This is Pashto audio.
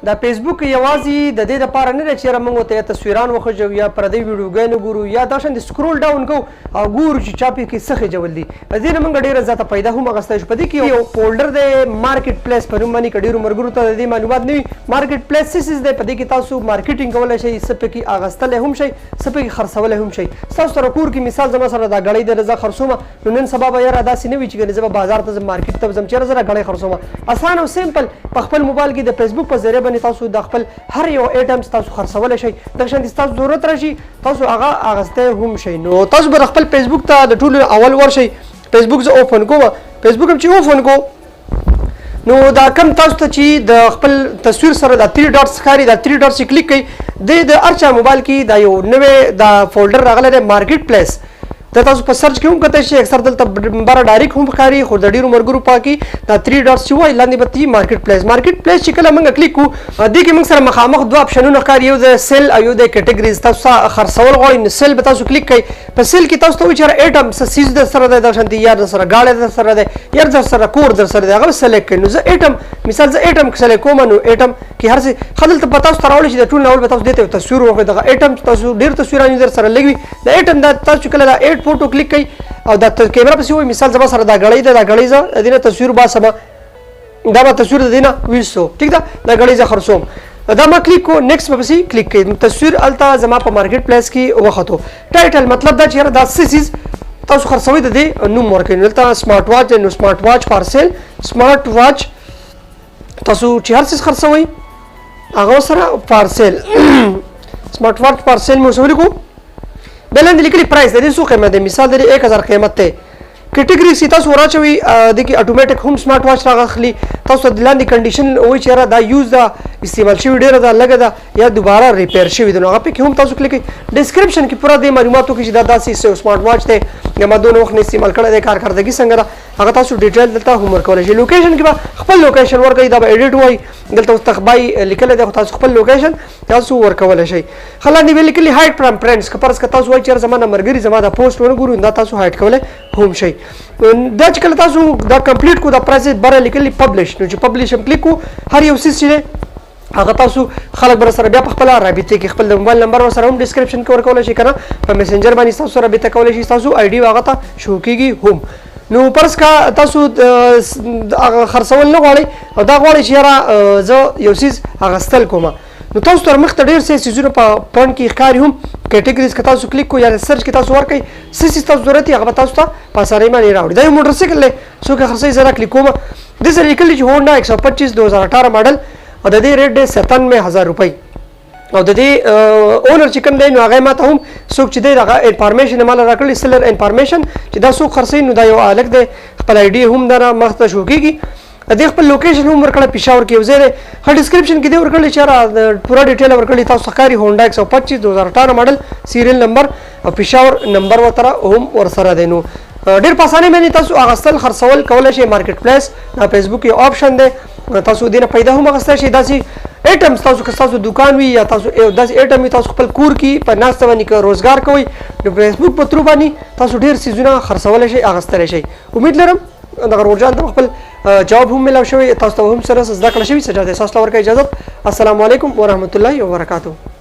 دا فیسبوک یوازې د دې لپاره نه دی چې موږ ورته تصویران وخوځو یا پردی ویډیوګانې ګورو یا دا شان د سکرول ډاون کوو او ګورو چې چا پکې څه خېجول دي دې نه موږ ډېره زیاته پیدا هم اخیستی شو. په دې کې یو فولډر دی مارکیټ پلیس په نوم باندې که ډېرو ملګرو ته د دې معلومات نه وي. مارکیټ پلیس څه څیز دی؟ په دې کې تاسو مارکیټینګ کولی شئ، څه پکې اخیستلی هم شئ، څه پکې خرڅولی هم شئ. ستاسو سره کور کې مثال زما سره دا ګړۍ دی زه خرڅومه، نو نن سبا به یاره داسې نه وي چې ګنې زه به بازار ته ځم مارکیټ ته ځم چېرې زه دا ګړۍ خرڅومه. اسان او سمپل په خپل موبایل کې د فیسبوک په ذریعه باندې تاسو د خپل هر یو ایټمز تاسو خرڅولی شئ. دغه شان تاسو ضرورت راشي تاسو هغه اخیستی هم شئ. نو تاسو به خپل فیسبوک ته د ټولو اول ورشئ. فیسبوک زه اوپن کوم، فیسبوک هم چې اوپن کو نو دا کم تاسو ته چې د خپل تصویر سره دا 3 ډاټس ښکاري، دا 3 ډاټس کلیک کړئ. د هر چا موبایل کې دا یو نوی دا فولډر راغلی دی مارکیټ پلیس. دا تاسو په سرچ کې هم کتلی شئ، اکثر دلته بره ډایرکټ هم ښکاري، خو د ډېرو ملګرو په کې دا 3 ډاټس چې وایي لاندې به تي مارکیټ پلیس. مارکیټ پلیس چې کله موږ کلیک کوو دې کې موږ سره مخامخ دوه اپشنونه ښکاري، یو د سیل او یو د کیټګریز. تاسو خرڅول غواړئ نو سیل به تاسو کلیک کړئ. په سیل کې تاسو ته وایي چې ایټم څه څیز در سره دی، دغه شانتې یا در سره ګاډی در سره دی یا در سره کور در سره دی، هغه به سلیکټ کړئ. نو زه ایټم مثال زه ایټم سلیکټ کوم، نو ایټم کې هر څه ښه دلته به تاسو ته راوړي چې د ټول اول به تاسو دې ته یو تصویر وکړئ. دغه ایټم تاسو ډېر تصویران در سره لږ وي. د ایټم دا تاسو کله دا ایټ فوټو کلیک کړئ او دا کیمرا پسې وایي مثال زما سره دا ګړۍ ده، دا ګړۍ زه د دې نه تصویر باسم، دا به تصویر د دې نه ویستو. ټیک ده، دا ګړۍ زه خرڅوم. دا ما کلیک کو نیکسټ به پسې کلیک کړئ. تصویر هلته زما په مارکیټ پلیس کې وختو. ټایټل مطلب دا چې یاره دا څه څیز تاسو خرڅوئ د دې نوم ورکوئ. نو دلته سمارټ واچ دی، نو سمارټ واچ فار سیل. سمارټ واچ تاسو چې هر څیز خرڅوئ هغه سره فار سیل. سمارټ واچ فار سیل مې ورسره ولیکو. بیا لاندې لیکلي پرایس د دې څو قیمت دی، مثال د دې 1000 قیمت دی. کیټګري چې تاسو وراچوئ د کې اټومیټک هم سمارټ واچ راغلی. تاسو د لاندې کنډیشن وایي چې یاره دا یوز ده، استعمال شوي ډېره ده، لږه ده یا دوباره ریپیر شوي ده، نو هغه پکې هم تاسو کلیک کړئ. ډسکرپشن کې پوره دې معلومات وکړي چې دا داسې سمارټ واچ دی یا ما دونه وخت نه استعمال کړی دی، کارکردګي څنګه ده هغه تاسو ډیټیل دلته هم ورکولی شئ. لوکیشن کې به خپل لوکیشن ورکوئ، دا به ایډیټ وایي، دلته اوس تخبای لیکلی دی خو تاسو خپل لوکیشن تاسو ورکولی شئ. ښه لاندې به لیکلي هایډ فرام فرینډز، که فرض که تاسو وایئ چې یاره زما نه ملګري زما دا پوسټ ونه ګورو دا تاسو هایډ کولی هم شئ. دا چې کله تاسو دا کمپلیټ کو دا پرایس بره لیکلي پبلش، نو چې پبلش هم کلیک کو هر یو څیز چې دی هغه تاسو خلک به سره بیا په خپله رابطې کې خپل د موبایل نمبر ورسره هم ډسکرپشن کې ورکولی شئ، که نه په میسنجر باندې تاسو سره رابطه کولی شئ، تاسو آی ډي هغه ته شو کېږي هم. نو فرض که تاسو خرڅول نه غواړئ او دا غواړئ چې یاره زه یو څیز اخیستل کومه، نو تاسو تر مخته ډېر څه څیزونه په پاڼ کې ښکاري هم. کیټګریز که تاسو کلیک کو یا سرچ کې تاسو ورکړئ څه څیز تاسو ضرورت هغه به تاسو ته په اسانۍ باندې راوړي. دا یو موټرسایکل دی، څوک یې خرڅوي زه را کلیک کوم. دې سره لیکلي چې هونډا 125 2018 ماډل او د دې ریټ دی 97,000 روپۍ. او د دې اونر چې کوم دی نو هغه ماته هم څوک چې دی دغه انفارمیشن یې ماله راکړي سیلر انفارمیشن چې دا څوک خرڅوي، نو دا یو هلک دی خپل آی ډي هم دره مخته شو کېږي. دې خپل لوکیشن هم ورکړی پېښور کې یو ځای دی. ښه ډسکرپشن کې دې ورکړی چې یاره پوره ډیټیل ورکړي تاسو ښکاري هونډا 125 2018 ماډل سیریل نمبر او پېښور نمبر ورته هم ورسره دی. نو ډېر په اسانۍ باندې تاسو اخیستل خرڅول کولی شئ. مارکیټ پلیس دا فیسبوک یو آپشن دی، تاسو دې نه پیدا هم اخیستی شئ. داسې ایټمز تاسو که ستاسو دوکان وي یا تاسو داسې ایټم وي تاسو خپل کور کې په ناسته باندې که روزګار کوئ نو فیسبوک په ترو باندې تاسو ډېر څیزونه خرڅولی شئ اخیستلی شئ. امید لرم دغه روژان ته خپل جواب هم ملاو شوی، تاسو ته هم سره زده کړه شوي. سجاد احساس لپاره ورکړئ اجازت. السلام علیکم ورحمت الله وبرکاتو.